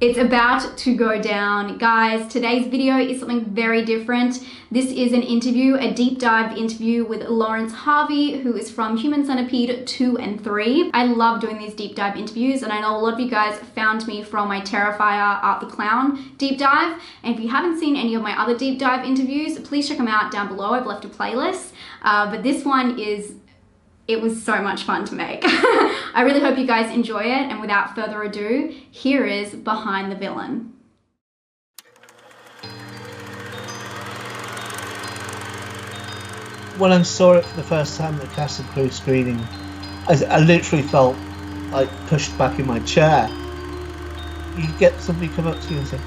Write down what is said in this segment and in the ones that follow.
It's about to go down. Guys, today's video is something very different. This is an interview, a deep dive interview with Laurence Harvey, who is from Human Centipede 2 and 3. I love doing these deep dive interviews, and I know a lot of you guys found me from my Terrifier Art the Clown deep dive. And if you haven't seen any of my other deep dive interviews, please check them out down below. I've left a playlist. But this one it was so much fun to make. I really hope you guys enjoy it, and without further ado, here is Behind the Villain. When I saw it for the first time at the cast and crew screening, I literally felt like pushed back in my chair. You get somebody come up to you and say,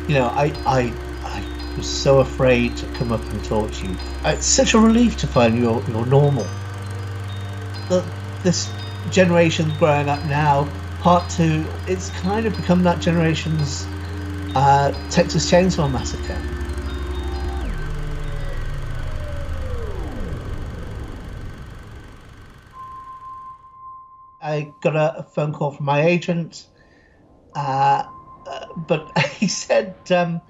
you know, I was so afraid to come up and talk to you. It's such a relief to find you're normal. This generation growing up now, part two, it's kind of become that generation's Texas Chainsaw Massacre. I got a phone call from my agent, but he said, there's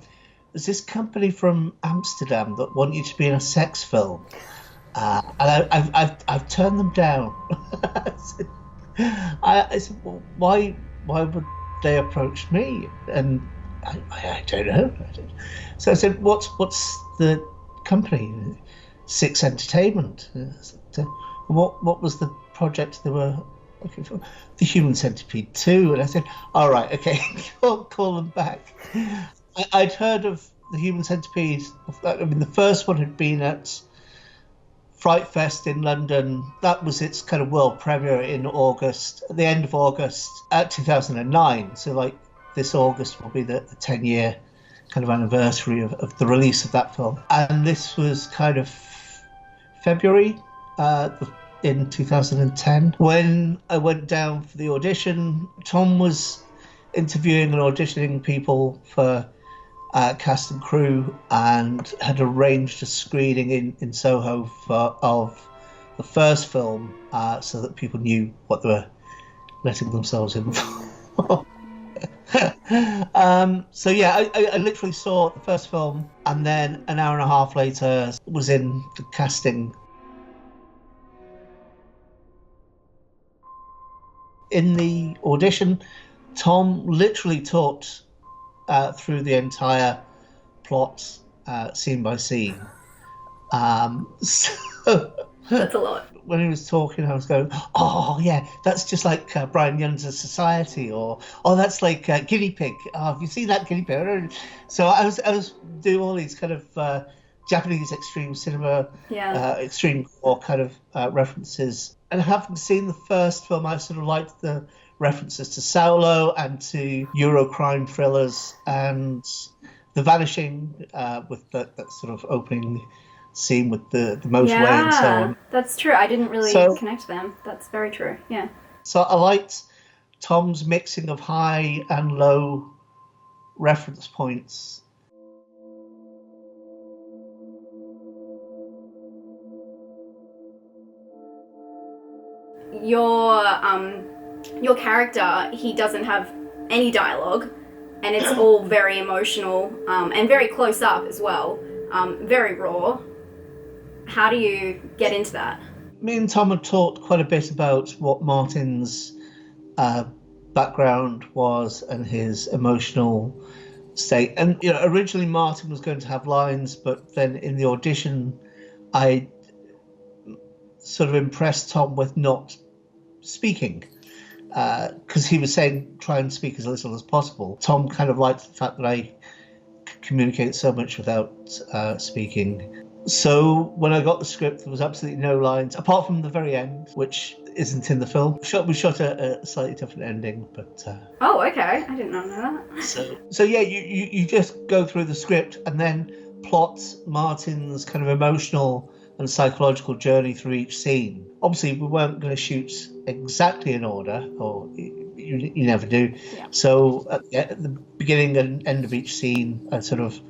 this company from Amsterdam that want you to be in a sex film. And I've turned them down. I said, well, why would they approach me? And I don't know. So I said, what's the company? Six Entertainment. What was the project they were looking for? The Human Centipede 2. And I said, all right, okay, call them back. I'd heard of the Human Centipede. I mean, the first one had been at Fright Fest in London. That was its kind of world premiere in August, at the end of August 2009. So like this August will be the 10-year kind of anniversary of the release of that film. And this was kind of February in 2010. When I went down for the audition, Tom was interviewing and auditioning people for cast and crew, and had arranged a screening in Soho of the first film, so that people knew what they were letting themselves in for. So yeah, I literally saw the first film, and then an hour and a half later was in the casting. In the audition, Tom literally talked through the entire plot, scene by scene. So That's a lot. when he was talking, I was going, oh yeah, that's just like Brian Young's Society, or oh, that's like Guinea Pig. Oh, have you seen that Guinea Pig? So I was doing all these kind of Japanese extreme cinema, extreme core kind of references. And having seen the first film, I sort of liked the references to Saulo and to Eurocrime thrillers, and The Vanishing, with that sort of opening scene with the motorway and so on. That's true. I didn't really connect them. That's very true. Yeah. So I liked Tom's mixing of high and low reference points. Your character, he doesn't have any dialogue, and it's all very emotional, and very close up as well, very raw. How do you get into that? Me and Tom had talked quite a bit about what Martin's background was and his emotional state. And you know, originally Martin was going to have lines, but then in the audition, I sort of impressed Tom with not speaking, because he was saying try and speak as little as possible. Tom kind of liked the fact that I could communicate so much without speaking. So when I got the script, there was absolutely no lines, apart from the very end, which isn't in the film. We shot a slightly different ending, but... Oh, okay. I did not know that. So yeah, you just go through the script and then plot Martin's kind of emotional and psychological journey through each scene. Obviously, we weren't going to shoot exactly in order, or you never do. Yeah. So at the beginning and end of each scene, I sort of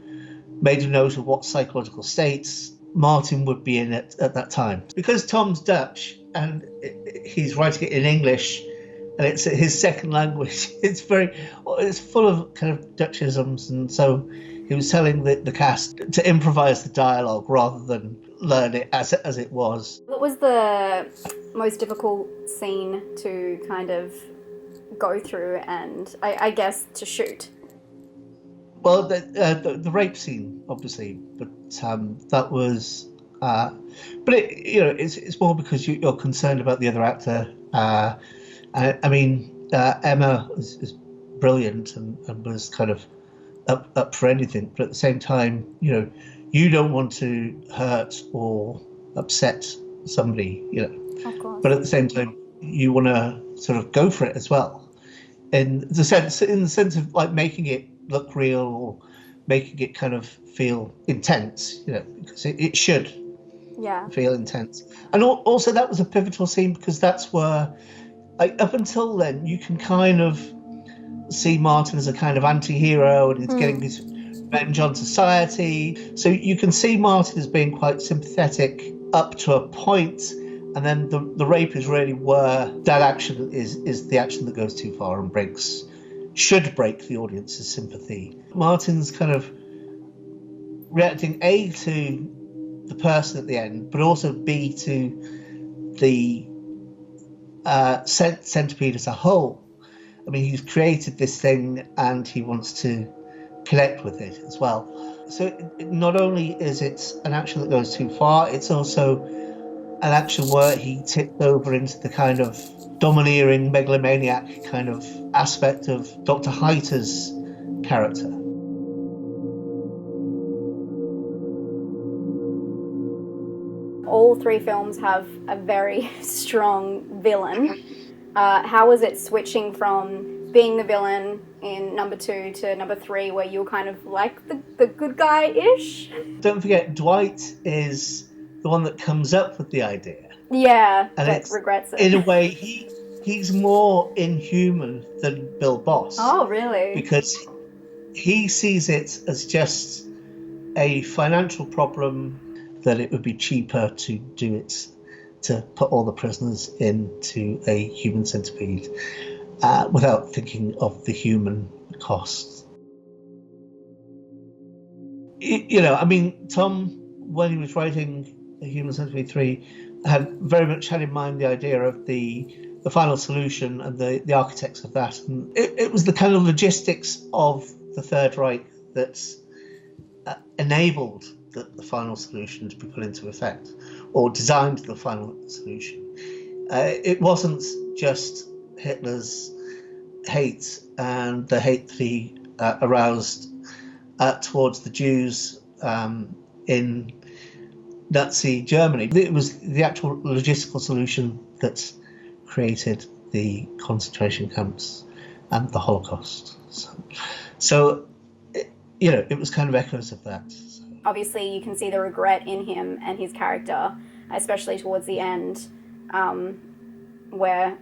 made a note of what psychological states Martin would be in at that time. Because Tom's Dutch and he's writing it in English, and it's his second language. It's full of kind of Dutchisms, and so he was telling the cast to improvise the dialogue rather than learn it as it was. What was the most difficult scene to kind of go through and I guess to shoot? Well, the rape scene, obviously, but that was. But it's more because you're concerned about the other actor. I mean, Emma is brilliant and was kind of up for anything, but at the same time, you don't want to hurt or upset somebody, Of course. But at the same time, you want to sort of go for it as well, in the sense of like making it look real or making it kind of feel intense, because it should feel intense. And also that was a pivotal scene because that's where, like, up until then, you can kind of see Martin as a kind of anti-hero and he's getting his revenge on society. So you can see Martin as being quite sympathetic up to a point, and then the rape is really where that action is the action that goes too far and should break the audience's sympathy. Martin's kind of reacting A to the person at the end, but also B to the centipede as a whole. I mean, he's created this thing and he wants to connect with it as well. So not only is it an action that goes too far, it's also an action where he tipped over into the kind of domineering megalomaniac kind of aspect of Dr. Heiter's character. All three films have a very strong villain. How was it switching from being the villain in number 2 to number 3, where you're kind of like the good guy-ish? Don't forget, Dwight is the one that comes up with the idea. Yeah, and but regrets it. In a way, he's more inhuman than Bill Boss. Oh, really? Because he sees it as just a financial problem, that it would be cheaper to do it, to put all the prisoners into a human centipede without thinking of the human costs. I mean, Tom, when he was writing Human Centipede 3, had very much had in mind the idea of the final solution and the architects of that. And it was the kind of logistics of the Third Reich that enabled the final solution to be put into effect, or designed the final solution. It wasn't just Hitler's hate and the hate that he aroused towards the Jews in Nazi Germany. It was the actual logistical solution that created the concentration camps and the Holocaust. So it was kind of echoes of that. Obviously, you can see the regret in him and his character, especially towards the end, where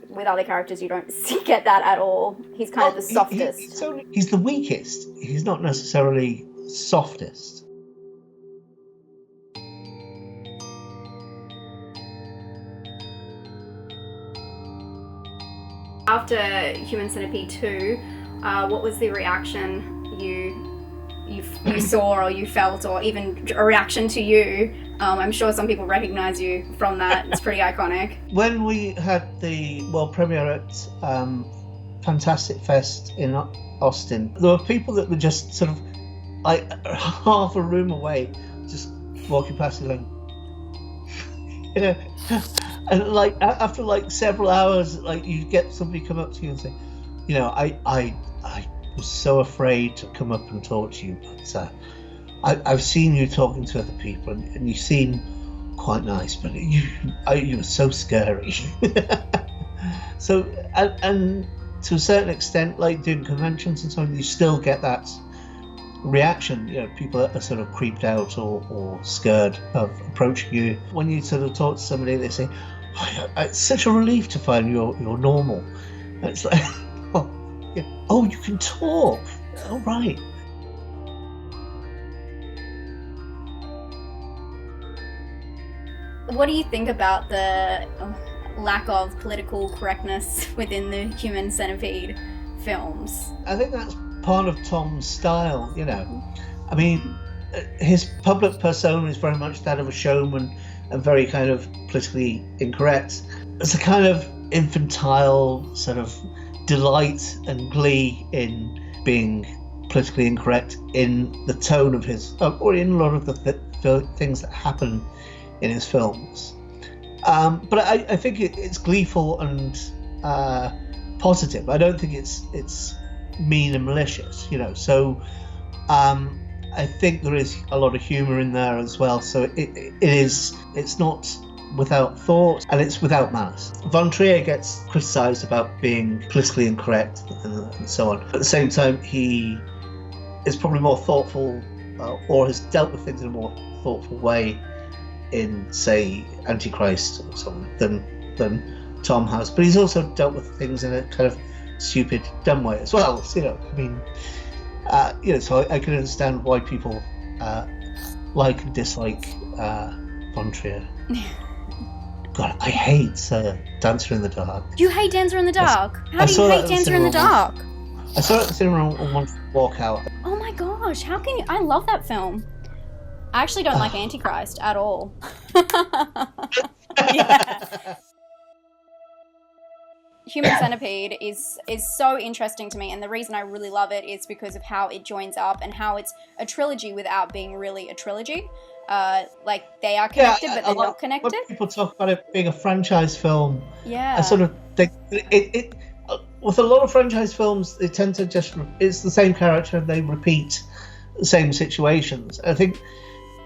with other characters you don't get that at all. He's kind of the softest. He's the weakest. He's not necessarily softest. After Human Centipede 2, what was the reaction you saw or you felt, or even a reaction to you? I'm sure some people recognize you from that. It's pretty iconic. When we had the world premiere at Fantastic Fest in Austin, there were people that were just sort of like half a room away, just walking past and going, and like after like several hours, like you get somebody come up to you and say, I was so afraid to come up and talk to you, but I've seen you talking to other people and you seem quite nice, but you were so scary. So and to a certain extent, like doing conventions and so on, you still get that reaction. People are sort of creeped out or scared of approaching you. When you sort of talk to somebody, they say, it's such a relief to find you're normal. And it's like, oh, you can talk. Oh, right. What do you think about the lack of political correctness within the Human Centipede films. I think that's part of Tom's style, you know. I mean, his public persona is very much that of a showman and very kind of politically incorrect. It's a kind of infantile sort of delight and glee in being politically incorrect in the tone of his, or in a lot of the things that happen in his films. But I think it's gleeful and positive. I don't think it's mean and malicious, you know. So I think there is a lot of humour in there as well. So it's not without thought, and it's without malice. Von Trier gets criticised about being politically incorrect and so on. At the same time, he is probably more thoughtful, or has dealt with things in a more thoughtful way in, say, Antichrist or something than Tom has. But he's also dealt with things in a kind of stupid, dumb way as well. So, you know, I mean, you know, so I can understand why people like and dislike Von Trier. God, I hate Dancer in the Dark. You hate Dancer in the Dark? How do you hate Dancer in the Dark? I saw it at the cinema and wanted to walk out. Oh my gosh, how can you? I love that film. I actually don't like Antichrist at all. Yeah. Human Centipede is so interesting to me, and the reason I really love it is because of how it joins up and how it's a trilogy without being really a trilogy. Like, they are connected, but they're not connected. When people talk about it being a franchise film, yeah, I sort of think it with a lot of franchise films, they tend to just, it's the same character and they repeat the same situations. I think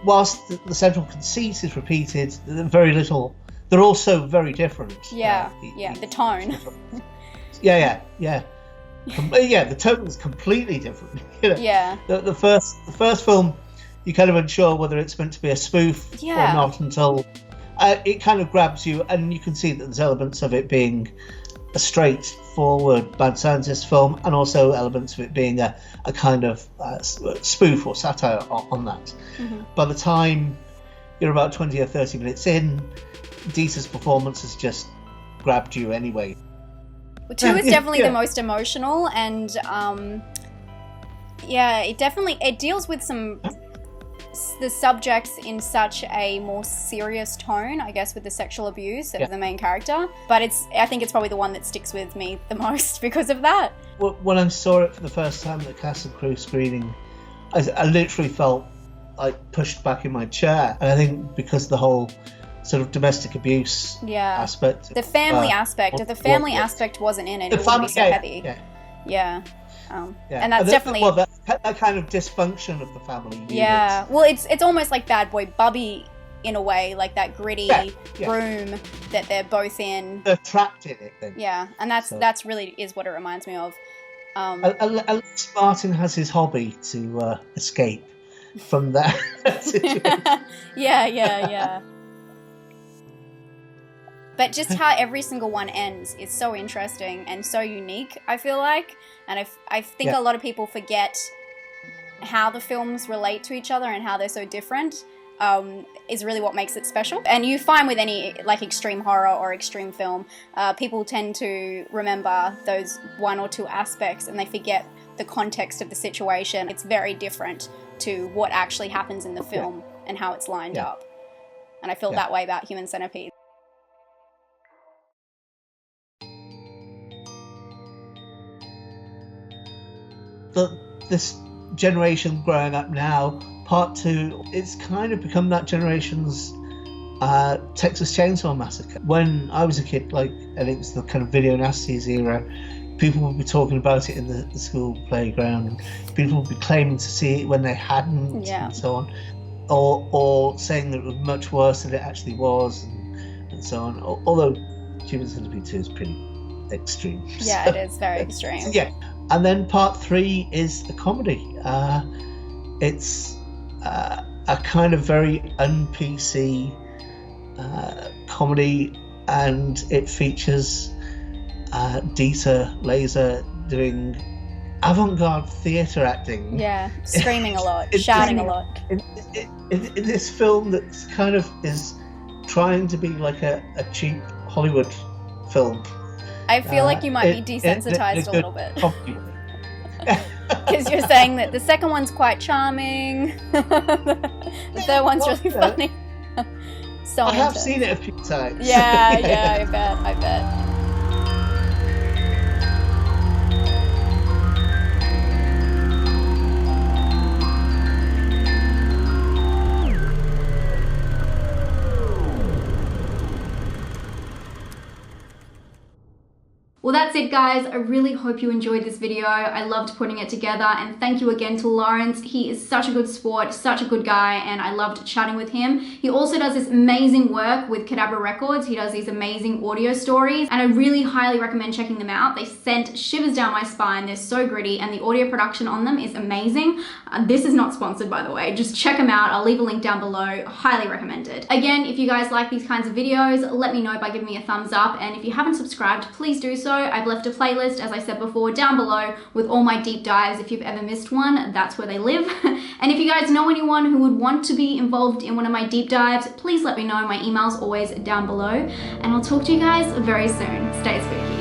whilst the central conceit is repeated, very little. They're also very different. Yeah, the tone. Yeah. Yeah, the tone is completely different. You know? Yeah. The first film, you're kind of unsure whether it's meant to be a spoof or not until it kind of grabs you, and you can see that there's elements of it being a straightforward Mad Scientist film, and also elements of it being a kind of spoof or satire on that. Mm-hmm. By the time you're about 20 or 30 minutes in, Dieter's performance has just grabbed you anyway. Well, 2 is definitely the most emotional, and it deals with the subjects in such a more serious tone, I guess, with the sexual abuse of the main character. But I think it's probably the one that sticks with me the most because of that. When I saw it for the first time at the Cast and Crew screening, I literally felt like pushed back in my chair, and I think because the whole sort of domestic abuse aspect, the family aspect wasn't in it. It wouldn't be so heavy. Yeah. And that's definitely that kind of dysfunction of the family unit. Yeah, well, it's almost like Bad Boy Bubby in a way, like that gritty room that they're both in. They're trapped in it then. Yeah, and that's really is what it reminds me of. Unless Martin has his hobby to escape from that situation. Yeah. But just how every single one ends is so interesting and so unique, I feel like. And I think a lot of people forget how the films relate to each other and how they're so different is really what makes it special. And you find with any like extreme horror or extreme film, people tend to remember those 1 or 2 aspects and they forget the context of the situation. It's very different to what actually happens in the film and how it's lined up. And I feel that way about Human Centipede. This generation growing up now, part 2, it's kind of become that generation's Texas Chainsaw Massacre. When I was a kid, and it was the kind of video nasties era, people would be talking about it in the school playground. People would be claiming to see it when they hadn't, and so on, or saying that it was much worse than it actually was, and so on. Although Human Centipede 2 is pretty extreme. Yeah, so, it is very extreme. Yeah. And then part 3 is the comedy. It's a kind of very un-PC comedy, and it features Dieter Laser doing avant-garde theatre acting. Yeah, screaming a lot, shouting a lot. In this film that's kind of is trying to be like a cheap Hollywood film. I feel like you might be desensitized a little bit. Because you're saying that the second one's quite charming, the third one's really funny. So I have seen it a few times. Yeah, I bet. Well, that's it, guys. I really hope you enjoyed this video. I loved putting it together, and thank you again to Laurence. He is such a good sport, such a good guy, and I loved chatting with him. He also does this amazing work with Cadabra Records. He does these amazing audio stories, and I really highly recommend checking them out. They sent shivers down my spine. They're so gritty, and the audio production on them is amazing. This is not sponsored, by the way. Just check them out. I'll leave a link down below. Highly recommended. Again, if you guys like these kinds of videos, let me know by giving me a thumbs up, and if you haven't subscribed, please do so. I've left a playlist, as I said before, down below with all my deep dives. If you've ever missed one, that's where they live. And if you guys know anyone who would want to be involved in one of my deep dives, please let me know. My email's always down below, and I'll talk to you guys very soon. Stay spooky.